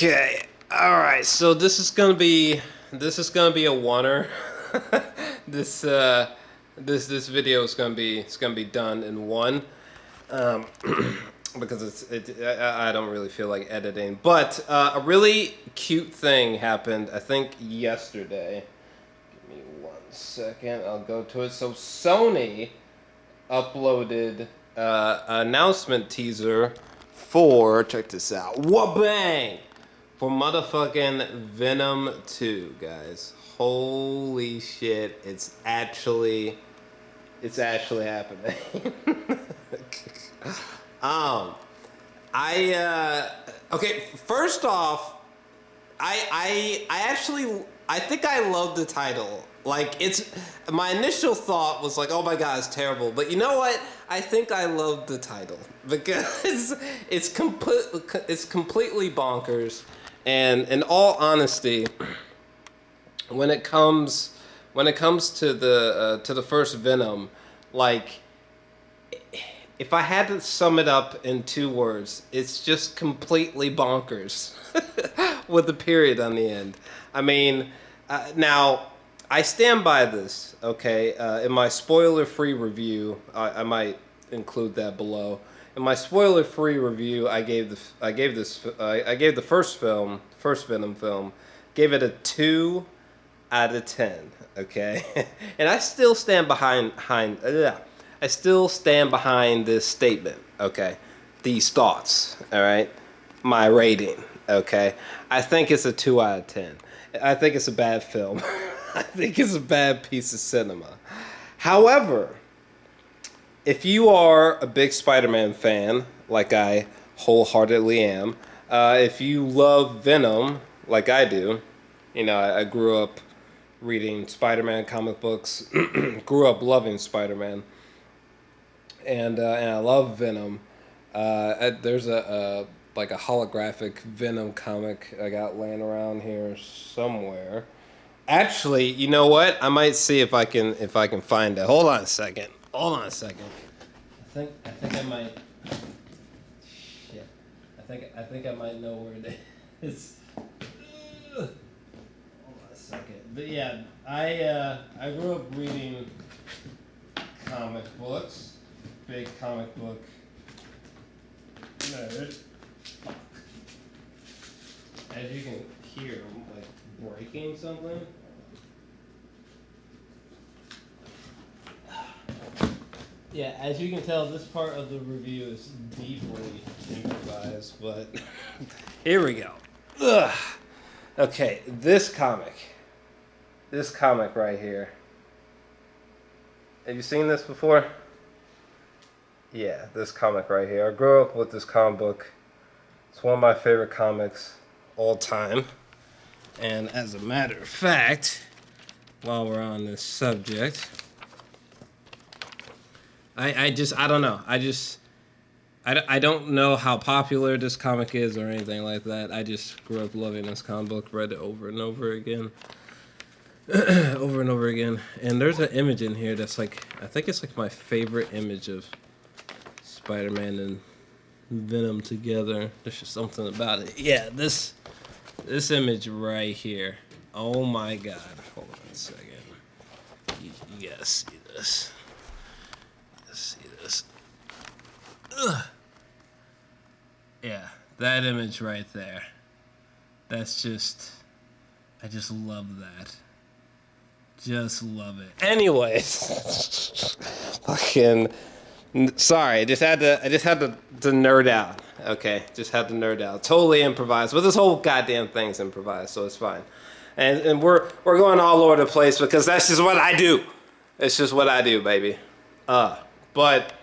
Okay. All right. So this is gonna be a oneer. this this video is gonna be done in one. Um, because I don't really feel like editing. But a really cute thing happened. I think yesterday. Give me 1 second. I'll go to it. So Sony uploaded an announcement teaser for, check this out, wha-bang, for motherfucking Venom 2, guys. Holy shit, it's actually happening. um okay, first off, I think I love the title. Like, it's, my initial thought was like, oh my god, it's terrible. But you know what? I think I love the title because it's completely bonkers. And in all honesty, when it comes to the first Venom, like, if I had to sum it up in 2 words, it's just completely bonkers with a period on the end. I mean, now, I stand by this, okay? In my spoiler-free review, I might include that below. In my spoiler-free review, I gave the first Venom film, gave it a 2 out of 10, okay? And I still stand behind this statement, okay? These thoughts, all right? My rating, okay? I think it's a 2 out of 10. I think it's a bad film. I think it's a bad piece of cinema. However, if you are a big Spider-Man fan, like I wholeheartedly am, if you love Venom, like I do, you know, I grew up reading Spider-Man comic books, grew up loving Spider-Man, and I love Venom. There's like a holographic Venom comic I got laying around here somewhere. Actually, you know what? I might see if I can find it. Hold on a second. I think I might. Shit. I think I might know where it is. Hold on a second. But yeah, I grew up reading comic books. Big comic book nerd. As you can hear, I'm like breaking something. Yeah, as you can tell, this part of the review is deeply improvised, but here we go. Ugh. Okay, this comic right here. Have you seen this before? Yeah, this comic right here. I grew up with this comic book. It's one of my favorite comics all time. And as a matter of fact, while we're on this subject, I don't know. I don't know how popular this comic is or anything like that. I just grew up loving this comic book, read it over and over again. Over and over again. And there's an image in here that's like, I think it's like my favorite image of Spider-Man and Venom together. There's just something about it. Yeah, this image right here. Oh my god. Hold on a second. You gotta see this. Ugh. Yeah, that image right there. That's just, I just love that. Just love it. Anyways, fucking, sorry. I just had to nerd out. Okay, just had to nerd out. Totally improvised, but this whole goddamn thing's improvised, so it's fine. And we're going all over the place because that's just what I do. It's just what I do, baby. But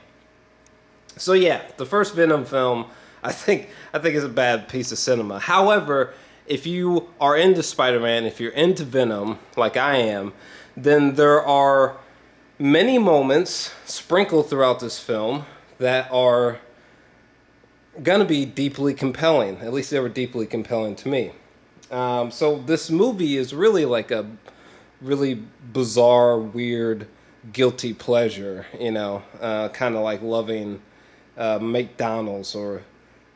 so yeah, the first Venom film, I think is a bad piece of cinema. However, if you are into Spider-Man, if you're into Venom, like I am, then there are many moments sprinkled throughout this film that are gonna be deeply compelling. At least they were deeply compelling to me. So this movie is really like a really bizarre, weird, guilty pleasure, you know, kind of like loving McDonald's or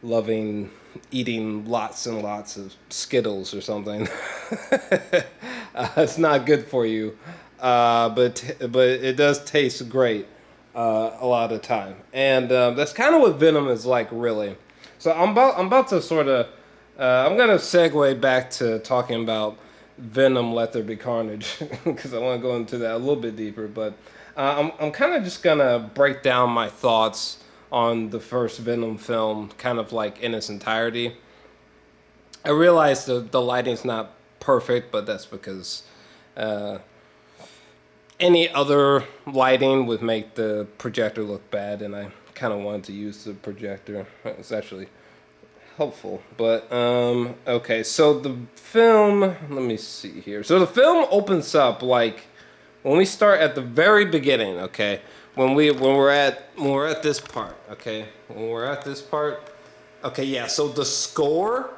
loving eating lots and lots of Skittles or something. It's not good for you, but it does taste great a lot of the time, and that's kind of what Venom is like, really. So I'm about to sort of I'm gonna segue back to talking about Venom, Let There Be Carnage, because I want to go into that a little bit deeper. But I'm kind of just gonna break down my thoughts on the first Venom film, kind of like in its entirety. I realize the lighting's not perfect, but that's because any other lighting would make the projector look bad, and I kind of wanted to use the projector. It's actually helpful. But okay, so the film, let me see here. So the film opens up like when we start at the very beginning, okay? When we're at this part, okay? When we're at this part, okay, yeah. So the score,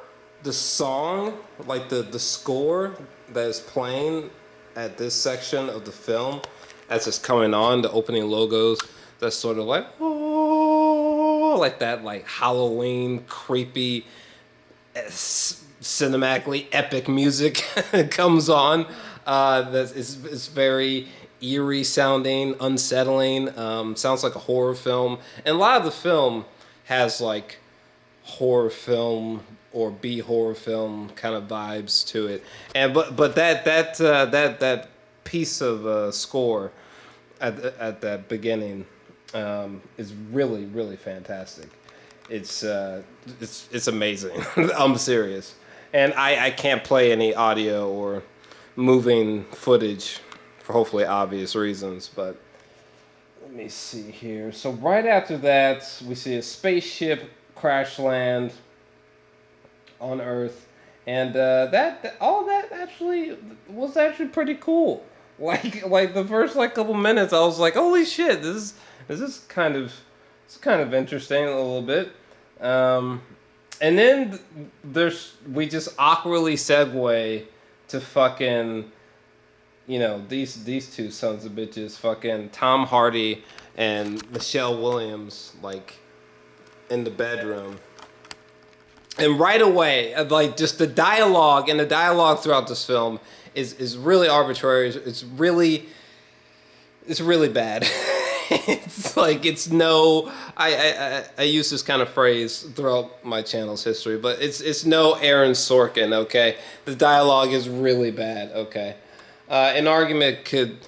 the song, like the score that is playing at this section of the film as it's coming on, the opening logos, that's sort of like, oh, like that, like Halloween creepy cinematically epic music comes on. That is very eerie sounding, unsettling. Sounds like a horror film, and a lot of the film has like horror film or B horror film kind of vibes to it. And but that piece of score at that beginning is really fantastic. It's amazing. I'm serious. And I can't play any audio or moving footage for hopefully obvious reasons, but let me see here. So right after that, we see a spaceship crash land on Earth, and all that actually was actually pretty cool. Like the first like couple minutes, I was like, holy shit, this is kind of interesting a little bit. And then we just awkwardly segue to fucking, you know, these two sons of bitches, fucking Tom Hardy and Michelle Williams, like in the bedroom. And right away, like just the dialogue throughout this film is really arbitrary. It's really bad. It's like I use this kind of phrase throughout my channel's history, but it's no Aaron Sorkin, okay? The dialogue is really bad, okay? An argument could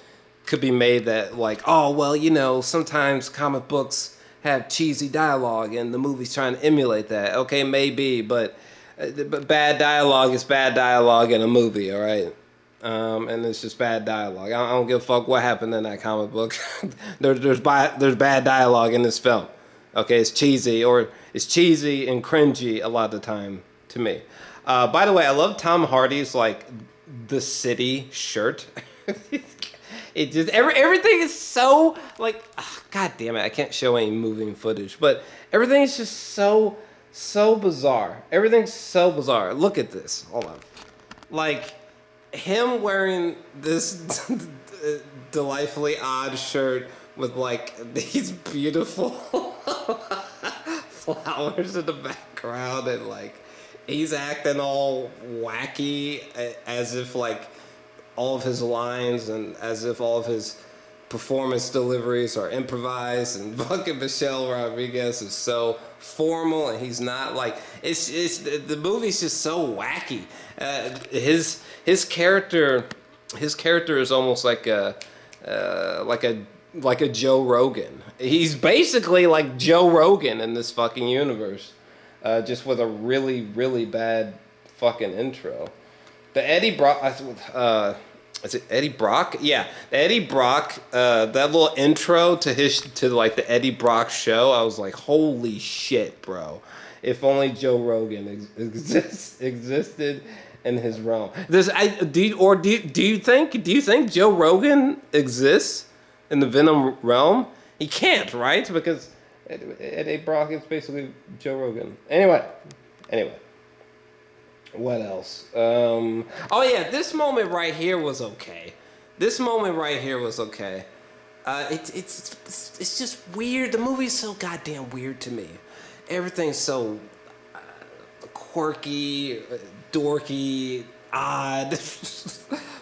be made that like, oh well, you know, sometimes comic books have cheesy dialogue and the movie's trying to emulate that. Okay, maybe, but bad dialogue is bad dialogue in a movie, all right? And it's just bad dialogue. I don't give a fuck what happened in that comic book. There's bad dialogue in this film. Okay, it's cheesy and cringy a lot of the time to me. By the way, I love Tom Hardy's like The City shirt. It just everything is so like, god damn it, I can't show any moving footage, but everything is just so bizarre. Everything's so bizarre. Look at this. Hold on. Like him wearing this delightfully odd shirt with like these beautiful flowers in the background, and like he's acting all wacky as if like all of his lines and as if all of his performance deliveries are improvised, and fucking Michelle Rodriguez is so formal, and he's not like it's the movie's just so wacky. His character is almost like a Joe Rogan. He's basically like Joe Rogan in this fucking universe, just with a really bad fucking intro. The Eddie Brock, is it Eddie Brock? Yeah, the Eddie Brock, that little intro to like the Eddie Brock show. I was like, holy shit, bro! If only Joe Rogan existed in his realm. Do you think Joe Rogan exists in the Venom realm? He can't, right? Because Eddie Brock is basically Joe Rogan. Anyway. What else? Oh yeah, this moment right here was okay. It's just weird. The movie's so goddamn weird to me. Everything's so quirky, dorky, odd.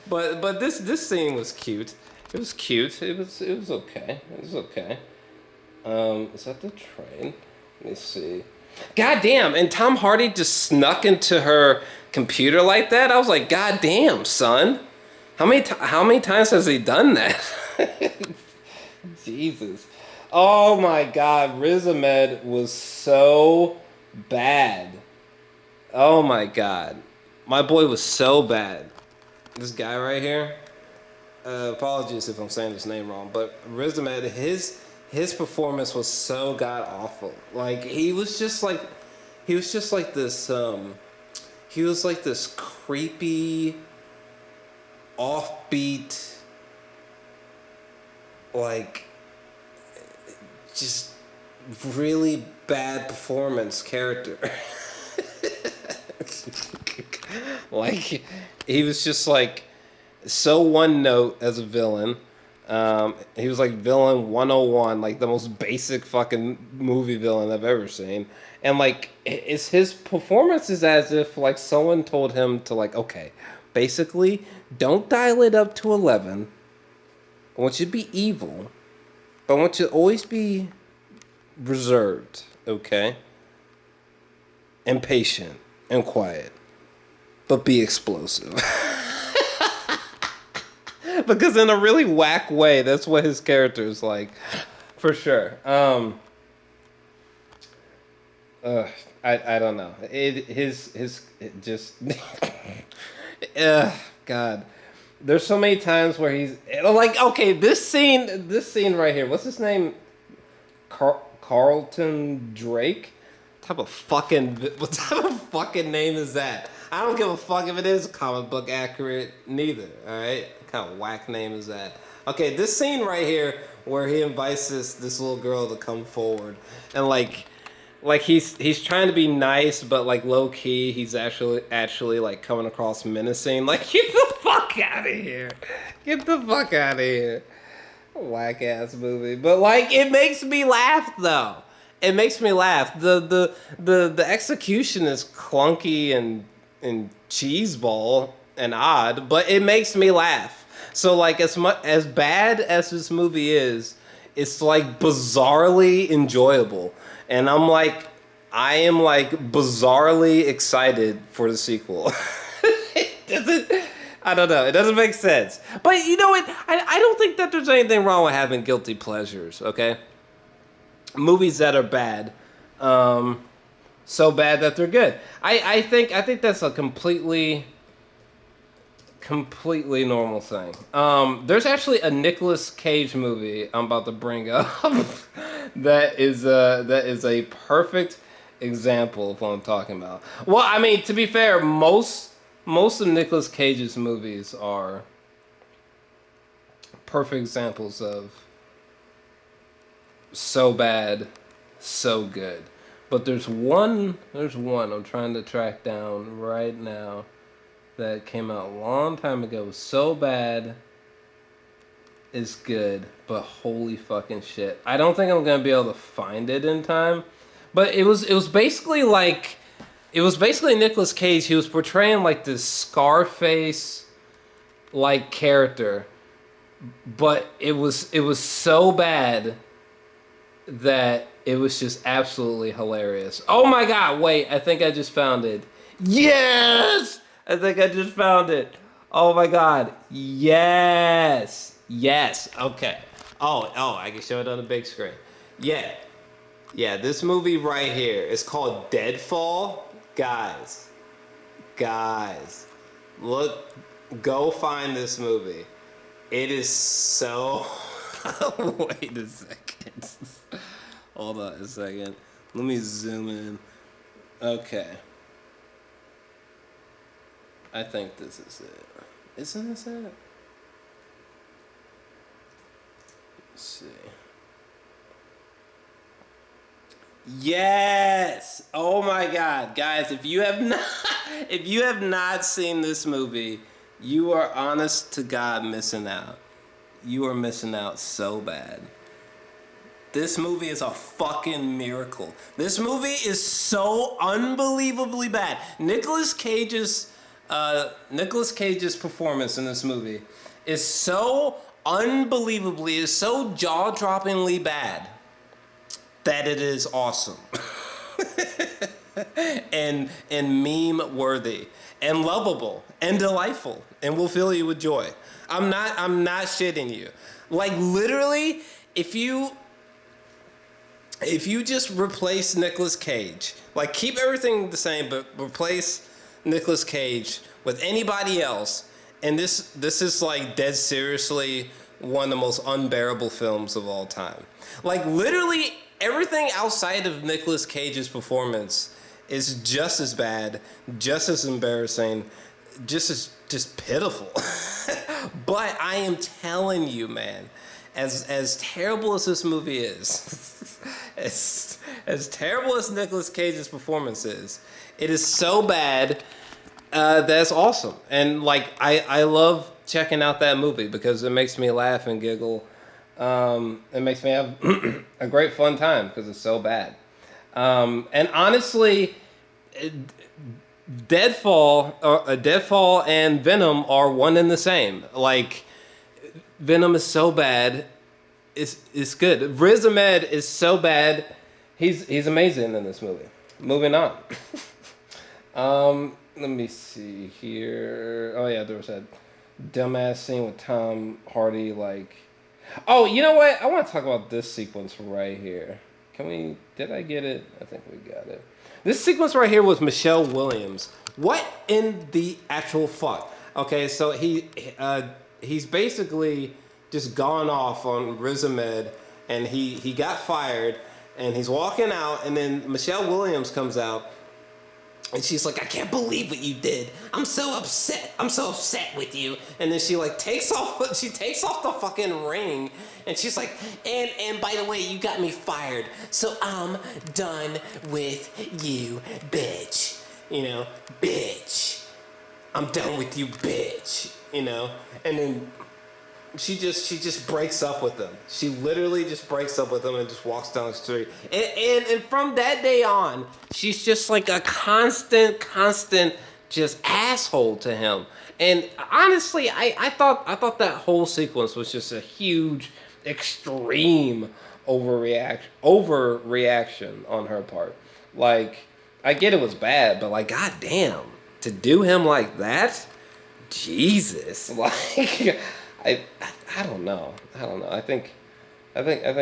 but this scene was cute. It was cute. It was okay. It was okay. Is that the train? Let me see. God damn! And Tom Hardy just snuck into her computer like that. I was like, God damn, son. How many times has he done that? Jesus. Oh my God, Riz Ahmed was so bad. Oh my God, my boy was so bad. This guy right here. Apologies if I'm saying his name wrong, but Riz Ahmed, his performance was so god awful. Like he was just like this. He was like this creepy, offbeat, like just really bad performance character. Like he was just like so one note as a villain. He was like villain 101, like the most basic fucking movie villain I've ever seen. And like his performance is as if like someone told him to like, okay, basically don't dial it up to 11. I want you to be evil, but I want you to always be reserved, okay? And patient and quiet, but be explosive. Because in a really whack way, that's what his character is like, for sure. I don't know. It just God. There's so many times where he's like, okay, this scene right here. What's his name? Carlton Drake. What type of fucking name is that? I don't give a fuck if it is comic book accurate neither. All right, what kind of whack name is that? Okay, this scene right here where he invites this little girl to come forward and like he's trying to be nice, but like low key, he's actually like coming across menacing. Like, get the fuck out of here! Get the fuck out of here! Whack ass movie, but like it makes me laugh though. It makes me laugh. The execution is clunky and cheeseball and odd, but it makes me laugh. So like as bad as this movie is, it's like bizarrely enjoyable. And I am like bizarrely excited for the sequel. I don't know. It doesn't make sense. But you know what? I don't think that there's anything wrong with having guilty pleasures, okay? Movies that are bad. So bad that they're good. I think that's a completely normal thing. There's actually a Nicolas Cage movie I'm about to bring up that is a perfect example of what I'm talking about. Well, I mean, to be fair, most of Nicolas Cage's movies are perfect examples of so bad, so good. But there's one I'm trying to track down right now that came out a long time ago. It was so bad, it's good, but holy fucking shit. I don't think I'm gonna be able to find it in time. But it was basically Nicolas Cage. He was portraying like this Scarface like character, but it was so bad that it was just absolutely hilarious. Oh my god, wait, I think I just found it. Yes! I think I just found it. Oh my god. Yes. Yes. Okay. Oh, I can show it on the big screen. Yeah. Yeah, this movie right here is called Deadfall. Guys. Look, go find this movie. It is so... Wait a second. Hold on a second. Let me zoom in. Okay. I think this is it. Isn't this it? Let's see. Yes! Oh my god. Guys, if you have not seen this movie, you are honest to God missing out. You are missing out so bad. This movie is a fucking miracle. This movie is so unbelievably bad. Nicolas Cage's performance in this movie is so unbelievably, is so jaw-droppingly bad that it is awesome. and meme worthy and lovable and delightful and will fill you with joy. I'm not shitting you. Like literally, if you just replace Nicolas Cage, like keep everything the same, but replace Nicolas Cage with anybody else, and this is like dead seriously one of the most unbearable films of all time. Like literally everything outside of Nicolas Cage's performance is just as bad, just as embarrassing, just pitiful. But I am telling you, man, as terrible as this movie is, as terrible as Nicolas Cage's performance is, it is so bad that's awesome. And like I love checking out that movie because it makes me laugh and giggle. It makes me have a great fun time because it's so bad. And honestly, Deadfall and Venom are one and the same. Like Venom is so bad, it's good. Riz Ahmed is so bad, he's amazing in this movie. Moving on. Let me see here. Oh yeah, there was that dumbass scene with Tom Hardy. Like, oh, you know what? I want to talk about this sequence right here. Did I get it? I think we got it. This sequence right here was Michelle Williams. What in the actual fuck? Okay, so he's basically just gone off on Riz Ahmed, and he got fired, and he's walking out, and then Michelle Williams comes out, and she's like, I can't believe what you did. I'm so upset. I'm so upset with you. And then she like takes off the fucking ring. And she's like, and by the way, you got me fired. So I'm done with you, bitch. You know, bitch. I'm done with you, bitch. You know? And then she just breaks up with them. She literally just breaks up with them and just walks down the street. And from that day on, she's just like a constant just asshole to him. And honestly, I thought that whole sequence was just a huge, extreme overreaction on her part. Like, I get it was bad, but like, goddamn, to do him like that, Jesus, like. I don't know. I think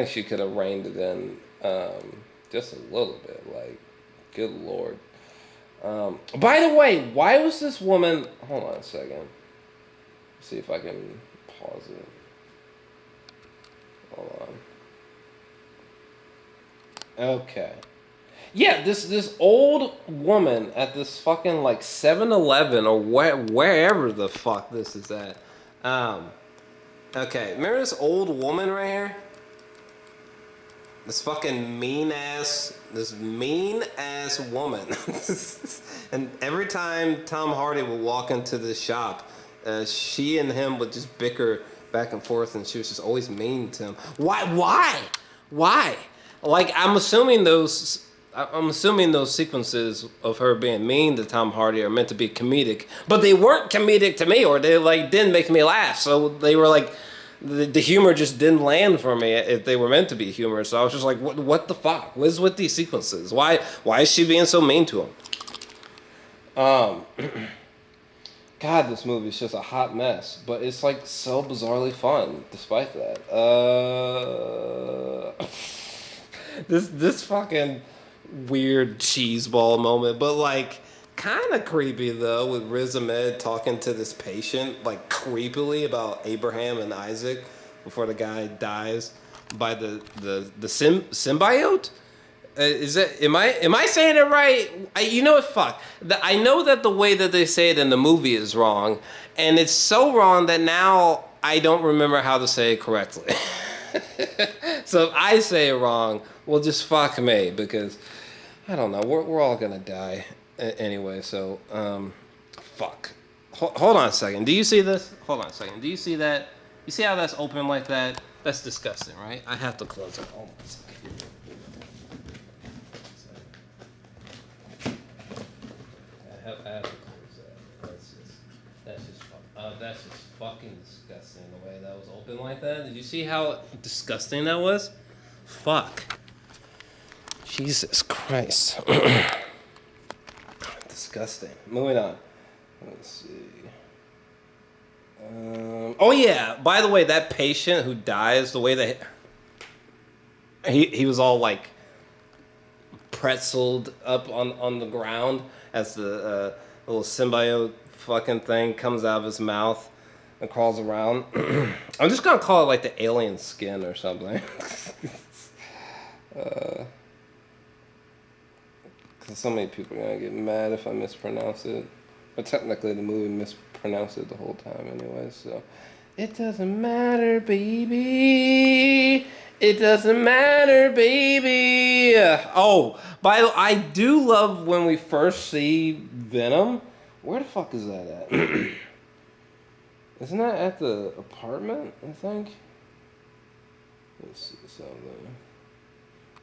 she could have reined it in just a little bit. Like, good Lord. By the way, why was this woman? Hold on a second. See if I can pause it. Hold on. Okay. Yeah, this old woman at this fucking like 7-Eleven or wherever the fuck this is at. Okay, remember this old woman right here? This fucking mean ass woman. And every time Tom Hardy would walk into the shop, she and him would just bicker back and forth, and she was just always mean to him. Why? Like, I'm assuming those sequences of her being mean to Tom Hardy are meant to be comedic, but they weren't comedic to me, or they like didn't make me laugh. So they were like, the humor just didn't land for me if they were meant to be humor. So I was just like, what the fuck? What is with these sequences? Why is she being so mean to him? God, this movie is just a hot mess, but it's like so bizarrely fun despite that. This fucking weird cheeseball moment, but like kind of creepy though, with Riz Ahmed talking to this patient like creepily about Abraham and Isaac before the guy dies by the symbiote. Is that am I saying it right? You know what? Fuck. I know that the way that they say it in the movie is wrong, and it's so wrong that now I don't remember how to say it correctly. So if I say it wrong, well, just fuck me, because I don't know. We're all gonna die anyway. So fuck. Hold on a second. Do you see this? Hold on a second. Do you see that? You see how that's open like that? That's disgusting, right? I have to close it. Oh, I have to close that. That's just fucking disgusting the way that was open like that. Did you see how disgusting that was? Fuck. Jesus Christ. Disgusting. Moving on. Let's see. Oh yeah. By the way, that patient who dies, the way that he was all like pretzeled up on the ground as the little symbiote fucking thing comes out of his mouth and crawls around. I'm just gonna call it like the alien skin or something. Cause so many people are gonna get mad if I mispronounce it. But technically the movie mispronounced it the whole time anyway, so it doesn't matter, baby. It doesn't matter, baby. Oh, by the way, I do love when we first see Venom. Where the fuck is that at? Isn't that at the apartment, I think? Let's see something.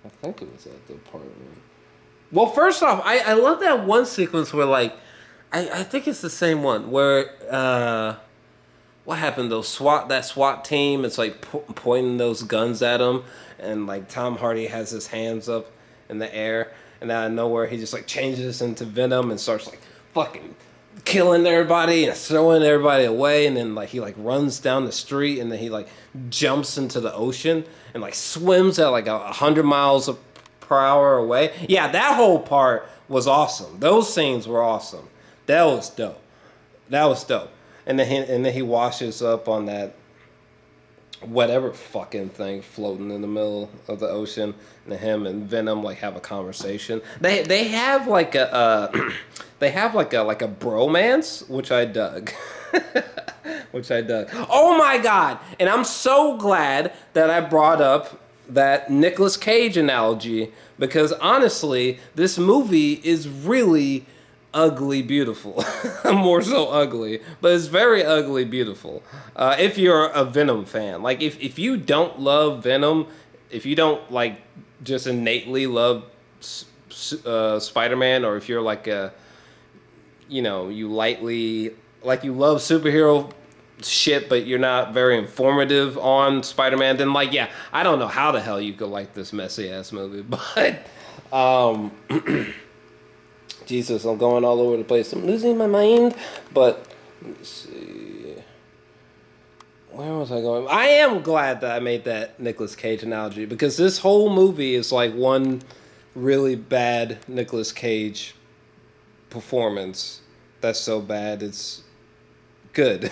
I think it was at the apartment. Well, first off, I love that one sequence where, like, I think it's the same one where, what happened though? That SWAT team, it's like pointing those guns at him, and like Tom Hardy has his hands up in the air, and out of nowhere he just like changes into Venom and starts like fucking killing everybody and throwing everybody away, and then like he like runs down the street, and then he like jumps into the ocean and like swims at like 100 miles per hour away. Yeah, that whole part was awesome. Those scenes were awesome. That was dope. That was dope. And then he washes up on that whatever fucking thing floating in the middle of the ocean, and him and Venom like have a conversation. They have like a bromance, which I dug. Which I dug. Oh my god! And I'm so glad that I brought up that Nicolas Cage analogy, because honestly, this movie is really ugly beautiful. More so ugly, but it's very ugly beautiful. If you're a Venom fan, like if you don't love Venom, if you don't like just innately love Spider-Man, or if you're like a, you know, you lightly like you love superhero shit, but you're not very informative on Spider-Man, then like, yeah, I don't know how the hell you could like this messy ass movie, but Jesus, I'm going all over the place. I'm losing my mind. But let's see. Where was I going? I am glad that I made that Nicolas Cage analogy, because this whole movie is like one really bad Nicolas Cage performance. That's so bad it's good.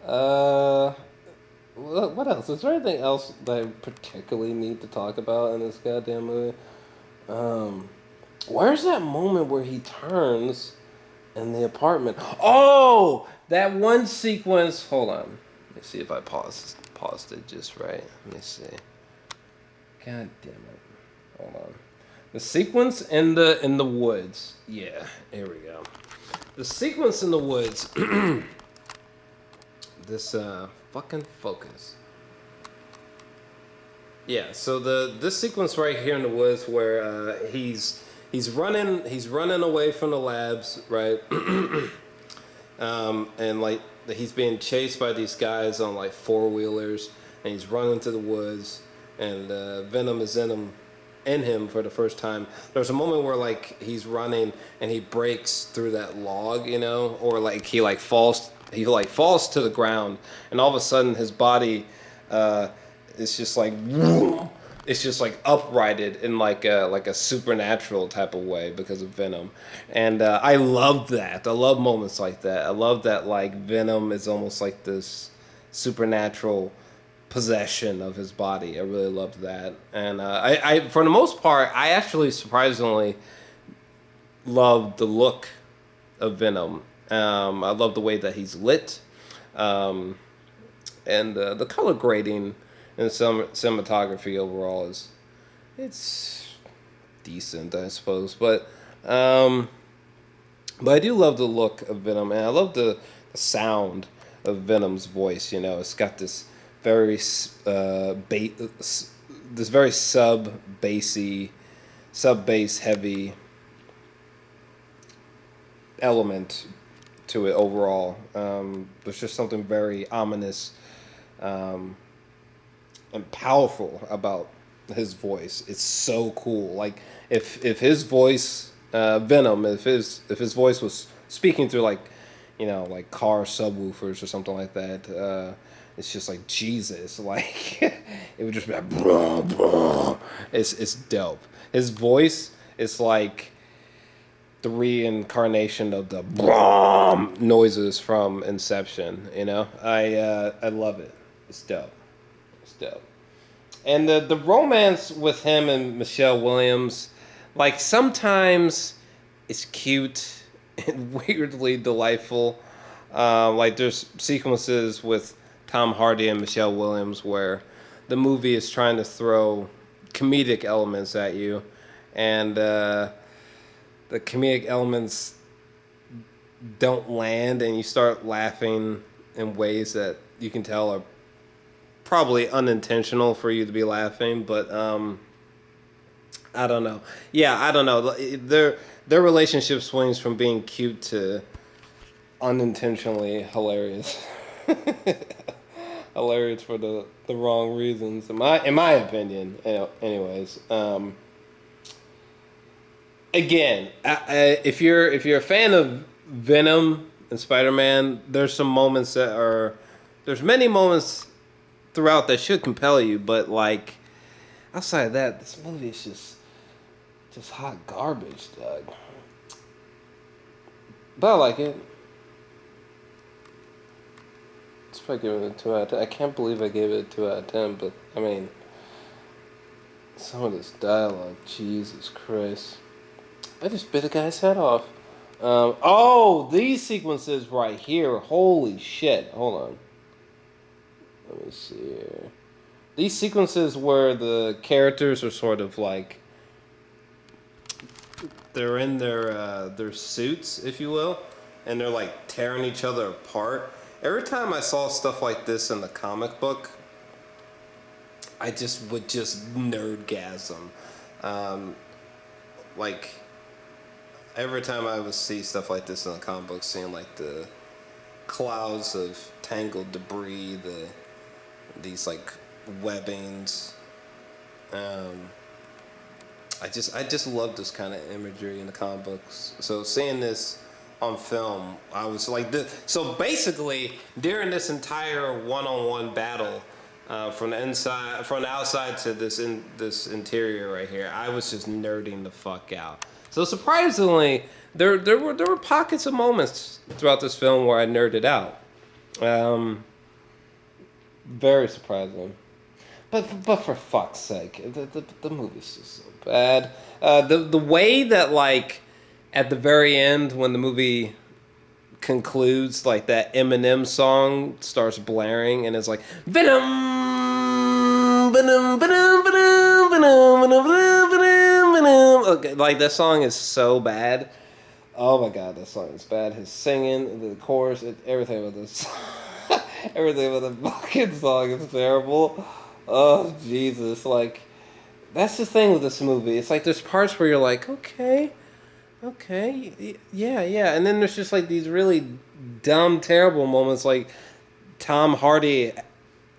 What else? Is there anything else that I particularly need to talk about in this goddamn movie? Where's that moment where he turns in the apartment? Oh, that one sequence. Hold on. Let me see if I paused it just right. Let me see. God damn it. Hold on. The sequence in the woods. Yeah, here we go. The sequence in the woods. This fucking focus. Yeah, so this sequence right here in the woods where he's running away from the labs, right? And like he's being chased by these guys on like 4-wheelers, and he's running to the woods, and Venom is in him for the first time. There's a moment where like he's running and he breaks through that log, you know, or like he falls to the ground, and all of a sudden his body it's just like it's just like uprighted in like a supernatural type of way because of Venom, and I love that. I love moments like that. I love that like Venom is almost like this supernatural possession of his body. I really loved that, and I for the most part I actually surprisingly loved the look of Venom. I love the way that he's lit, and the color grading and some cinematography overall it's decent, I suppose. But I do love the look of Venom, and I love the sound of Venom's voice. You know, it's got this very this very sub bass heavy element to it overall. There's just something very ominous and powerful about his voice. It's so cool. Like if his voice, Venom, if his voice was speaking through like, you know, like car subwoofers or something like that, it's just like Jesus. Like it would just be like, bruh, bruh. It's dope. His voice is like the reincarnation of the noises from Inception. You know, I love it. It's dope. It's dope. And the romance with him and Michelle Williams, like sometimes it's cute and weirdly delightful. Like there's sequences with Tom Hardy and Michelle Williams where the movie is trying to throw comedic elements at you, and the comedic elements don't land, and you start laughing in ways that you can tell are probably unintentional for you to be laughing, but I don't know. Yeah, I don't know. Their relationship swings from being cute to unintentionally hilarious. Hilarious for the wrong reasons, in my opinion. Anyways, again, if you're a fan of Venom and Spider-Man, there's many moments throughout that should compel you, but like outside of that, this movie is just hot garbage, Doug. But I like it. It's probably giving it a 2 out of 10. I can't believe I gave it a 2 out of 10, but I mean, some of this dialogue, Jesus Christ. I just bit a guy's head off. These sequences right here, holy shit. Hold on. Let me see here. These sequences where the characters are sort of like, they're in their suits, if you will, and they're like tearing each other apart. Every time I saw stuff like this in the comic book, I just would nerdgasm. Like every time I would see stuff like this in the comic book, seeing like the clouds of tangled debris, these like webbings. I just love this kind of imagery in the comic books. So seeing this on film, I was like this. So basically, during this entire one-on-one battle, from the outside to this interior right here, I was just nerding the fuck out. So surprisingly, there were pockets of moments throughout this film where I nerded out. Very surprising. But for fuck's sake, the movie's just so bad. The way that like at the very end when the movie concludes, like that Eminem song starts blaring and it's like Venom, Venom, Venom, Venom, Venom, Venom, Venom, Venom. Okay, like that song is so bad. Oh my god, that song is bad. His singing, the chorus, everything about this, everything about the fucking song is terrible. Oh, Jesus. Like, that's the thing with this movie. It's like there's parts where you're like, okay, yeah. And then there's just like these really dumb, terrible moments like Tom Hardy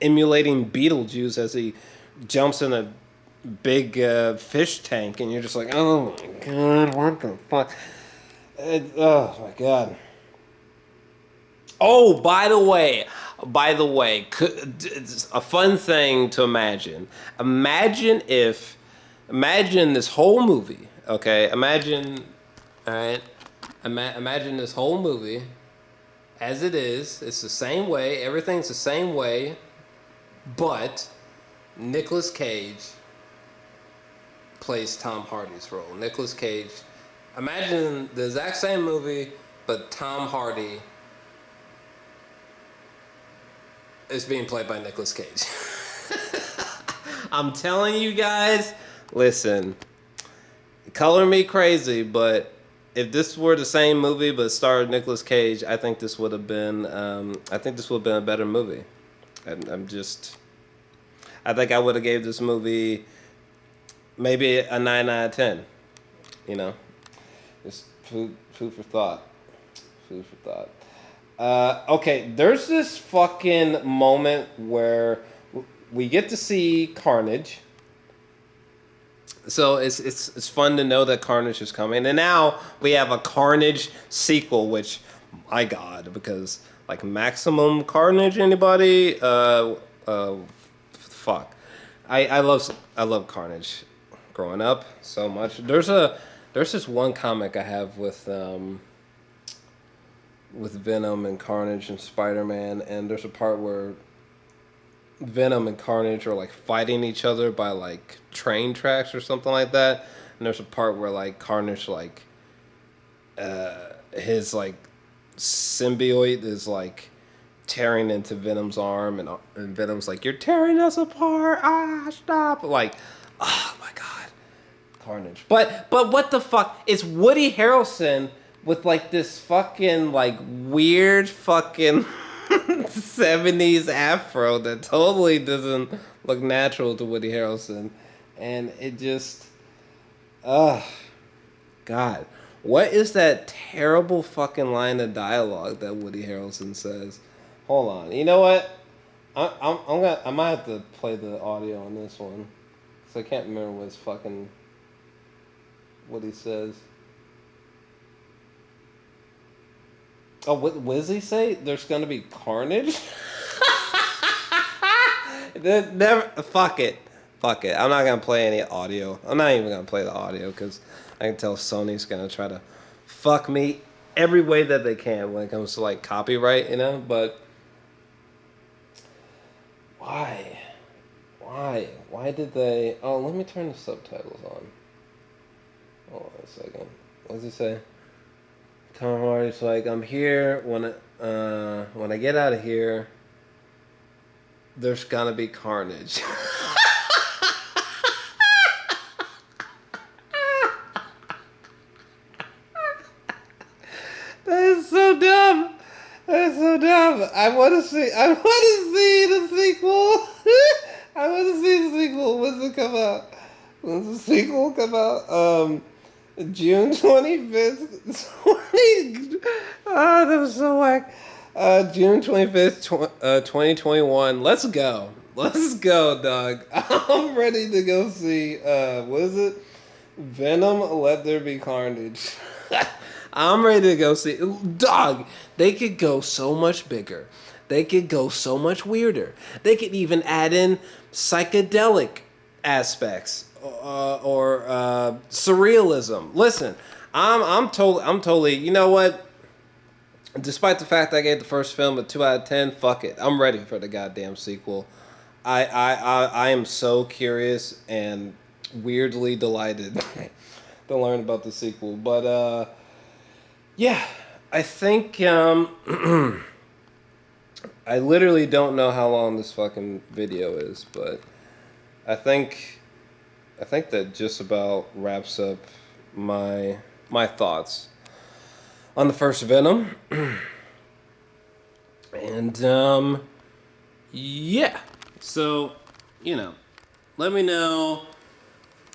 emulating Beetlejuice as he jumps in a big fish tank. And you're just like, oh my God, what the fuck? Oh my God. Oh, by the way, a fun thing to imagine. Imagine this whole movie, okay? Imagine this whole movie as it is. It's the same way. Everything's the same way, but Nicolas Cage plays Tom Hardy's role. Nicolas Cage. Imagine the exact same movie, but Tom Hardy is being played by Nicolas Cage. I'm telling you guys, listen, color me crazy, but if this were the same movie but starred Nicolas Cage, I think this would have been. I think this would have been a better movie. I'm just. I think I would have gave this movie maybe a 9 out of 10. You know, just food for thought. Food for thought. Okay, there's this fucking moment where we get to see Carnage. So it's fun to know that Carnage is coming, and now we have a Carnage sequel, which, my God, because like Maximum Carnage, anybody? Fuck, I love Carnage, growing up so much. There's this one comic I have with Venom and Carnage and Spider-Man, and there's a part where Venom and Carnage are like fighting each other by like train tracks or something like that. And there's a part where like Carnage like his like symbiote is like tearing into Venom's arm, and Venom's like, "You're tearing us apart! Ah, stop!" Like, oh my God, Carnage. But what the fuck? It's Woody Harrelson with like this fucking like weird fucking 70s afro that totally doesn't look natural to Woody Harrelson, and it just, God, what is that terrible fucking line of dialogue that Woody Harrelson says? Hold on, you know what? I might have to play the audio on this one, because I can't remember what he says. Oh, what does he say? There's gonna be carnage? Never. Fuck it. I'm not gonna play any audio. I'm not even gonna play the audio because I can tell Sony's gonna try to fuck me every way that they can when it comes to like copyright, you know. But why did they? Oh, let me turn the subtitles on. Hold on a second. What does he say? Tom Hardy's like, I'm here when I get out of here, there's gonna be carnage. That is so dumb. That is so dumb. I want to see the sequel. I want to see the sequel. When's it come out? When's the sequel come out? June 25th, that was so whack. June 25th, 2021. Let's go, dog. I'm ready to go see, what is it? Venom, Let There Be Carnage. I'm ready to go see, dog, they could go so much bigger. They could go so much weirder. They could even add in psychedelic aspects. Or surrealism. Listen, I'm totally. You know what? Despite the fact I gave the first film a 2 out of 10, fuck it. I'm ready for the goddamn sequel. I am so curious and weirdly delighted to learn about the sequel. But yeah, I think I literally don't know how long this fucking video is, but I think that just about wraps up my thoughts on the first Venom. And yeah. So, you know, let me know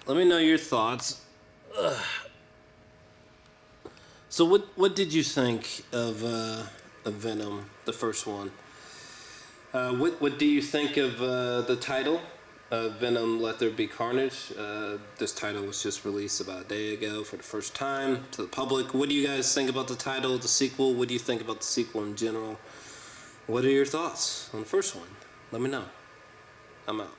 your thoughts. Ugh. So what did you think of Venom, the first one? What do you think of the title? Venom, Let There Be Carnage. This title was just released about a day ago for the first time to the public. What do you guys think about the title, the sequel? What do you think about the sequel in general? What are your thoughts on the first one? Let me know. I'm out.